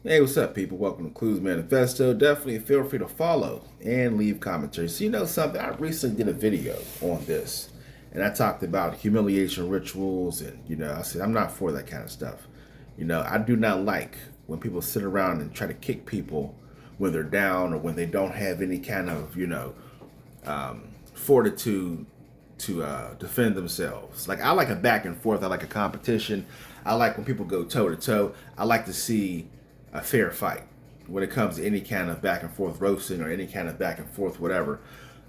Hey, what's up, people? Welcome to Clues Manifesto. Definitely feel free to follow and leave commentary. So, you know something? I recently did a video on this, and I talked about humiliation rituals, and I said I'm not for that kind of stuff. I do not like when people sit around and try to kick people when they're down or when they don't have any kind of fortitude to defend themselves. Like I like a back and forth. I like a competition. I like when people go toe to toe. I like to see a fair fight when it comes to any kind of back and forth roasting or any kind of back and forth whatever.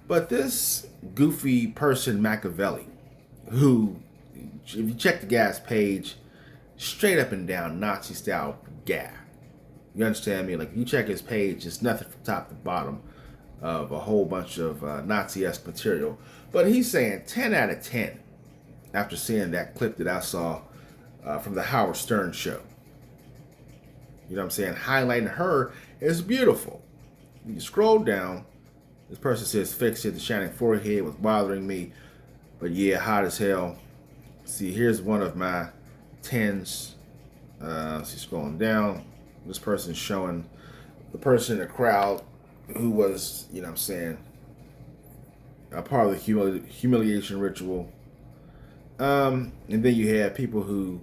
But this goofy person Machiavelli, who, if you check the guy's page, straight up and down Nazi style guy. You understand me? Like you check his page, it's nothing from top to bottom of a whole bunch of Nazi-esque material. But he's saying 10 out of 10 after seeing that clip that I saw from the Howard Stern show. You know what I'm saying? Highlighting her is beautiful. You can scroll down. This person says, fix it. The shining forehead was bothering me. But yeah, hot as hell. See, here's one of my 10s. See, scrolling down. This person's showing the person in the crowd who was, you know what I'm saying, a part of the humiliation ritual. And then you have people who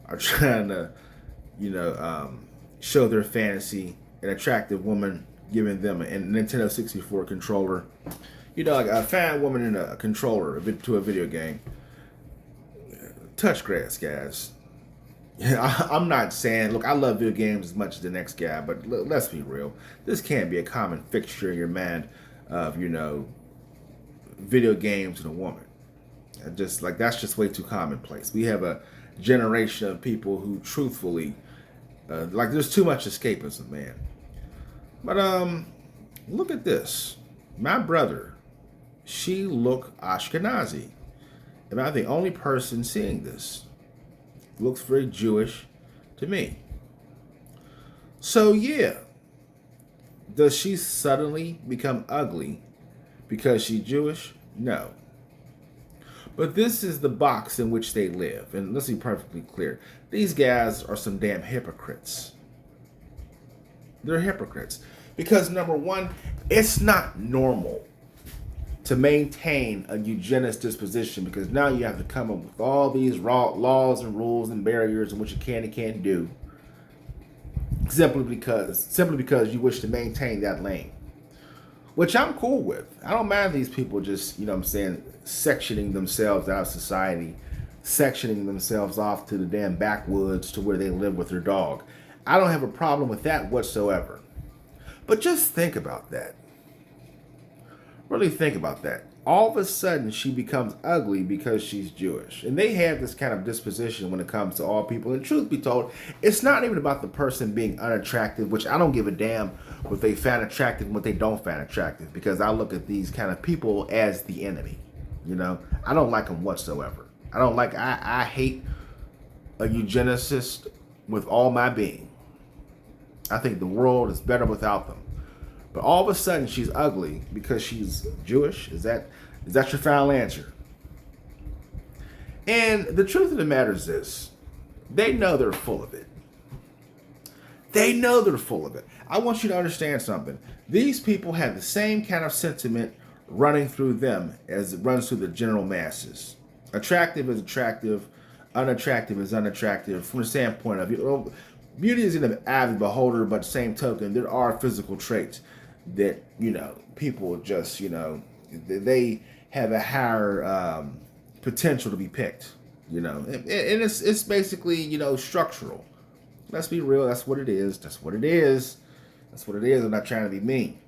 are trying to, show their fantasy, an attractive woman giving them a Nintendo 64 controller. Like a fine woman in a controller to a video game. Touch grass, guys. I'm not saying, look, I love video games as much as the next guy, but let's be real. This can't be a common fixture in your mind of, video games and a woman. Just like that's just way too commonplace. We have a generation of people who truthfully, like there's too much escapism, man. But look at this. My brother, she look Ashkenazi. Am I the only person seeing this? Looks very Jewish to me. So yeah, does she suddenly become ugly because she's Jewish? No. But this is the box in which they live. And let's be perfectly clear. These guys are some damn hypocrites. They're hypocrites. Because number one, it's not normal to maintain a eugenics disposition because now you have to come up with all these laws and rules and barriers and what you can and can't do simply because you wish to maintain that lane, which I'm cool with. I don't mind these people just, sectioning themselves out of society, sectioning themselves off to the damn backwoods to where they live with their dog. I don't have a problem with that whatsoever. But just think about that. Really think about that. All of a sudden, she becomes ugly because she's Jewish. And they have this kind of disposition when it comes to all people. And truth be told, it's not even about the person being unattractive, which I don't give a damn what they find attractive and what they don't find attractive, because I look at these kind of people as the enemy. I don't like them whatsoever. I hate a eugenicist with all my being. I think the world is better without them. But all of a sudden she's ugly because she's Jewish. Is that your final answer? And the truth of the matter is this. They know they're full of it. They know they're full of it. I want you to understand something. These people have the same kind of sentiment running through them as it runs through the general masses. Attractive is attractive. Unattractive is unattractive. From the standpoint of beauty is in the eye of the beholder, but the same token, there are physical traits that people just they have a higher potential to be picked, and it's basically structural. Let's be real. That's what it is. I'm not trying to be mean.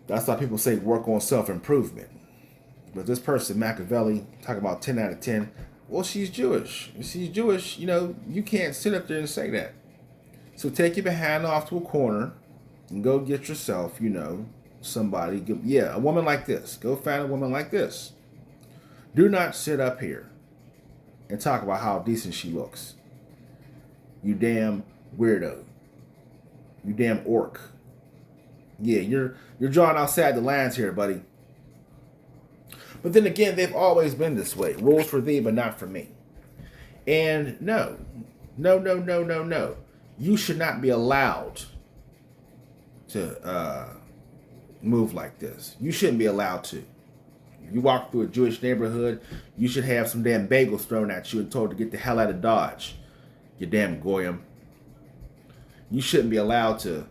That's why people say work on self-improvement. But this person Machiavelli talking about 10 out of 10. Well, she's Jewish. If she's Jewish, you can't sit up there and say that. So take your behind off to a corner and go get yourself, somebody. A woman like this. Go find a woman like this. Do not sit up here and talk about how decent she looks. You damn weirdo. You damn orc. Yeah, you're drawing outside the lines here, buddy. But then again, they've always been this way. Rules for thee, but not for me. And no. You should not be allowed to move like this. You shouldn't be allowed to. If you walk through a Jewish neighborhood, you should have some damn bagels thrown at you and told to get the hell out of Dodge. You damn goyim. You shouldn't be allowed to,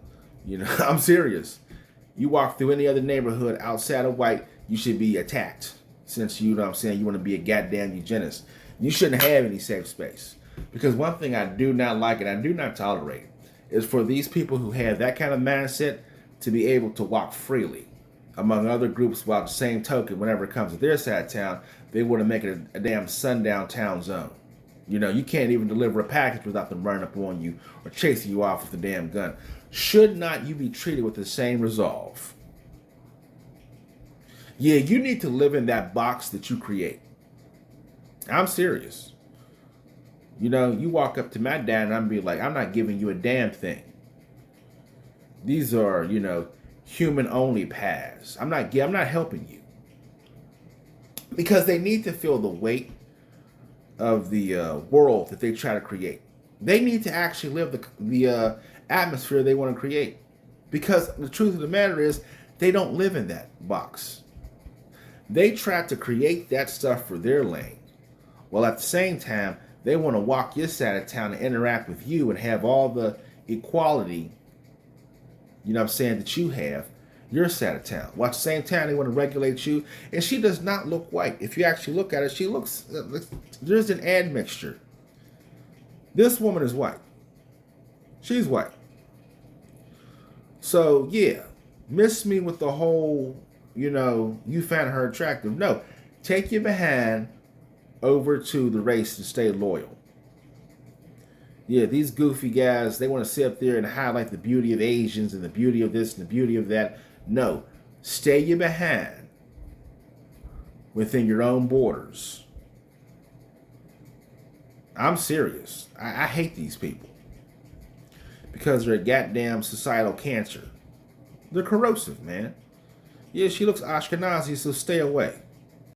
I'm serious. You walk through any other neighborhood outside of white, you should be attacked. Since you know what I'm saying, you want to be a goddamn eugenist. You shouldn't have any safe space. Because one thing I do not like and I do not tolerate is for these people who have that kind of mindset to be able to walk freely among other groups, while at the same token, whenever it comes to their side of town, they want to make it a damn sundown town zone. You can't even deliver a package without them running up on you or chasing you off with a damn gun. Should not you be treated with the same resolve? Yeah, you need to live in that box that you create. I'm serious. You walk up to my dad and I'm be like, I'm not giving you a damn thing. These are, human only paths. I'm not helping you. Because they need to feel the weight of the world that they try to create. They need to actually live the atmosphere they want to create. Because the truth of the matter is, they don't live in that box. They try to create that stuff for their lane. While at the same time, they want to walk your side of town and interact with you and have all the equality, that you have, your side of town. While at the same time, they want to regulate you. And she does not look white. If you actually look at her, she looks, there's an admixture. This woman is white. She's white. So, yeah, miss me with the whole, you found her attractive. No, take your behind over to the race and stay loyal. Yeah, these goofy guys, they want to sit up there and highlight the beauty of Asians and the beauty of this and the beauty of that. No, stay your behind within your own borders. I'm serious. I hate these people because they're a goddamn societal cancer. They're corrosive, man. Yeah, she looks Ashkenazi, so stay away.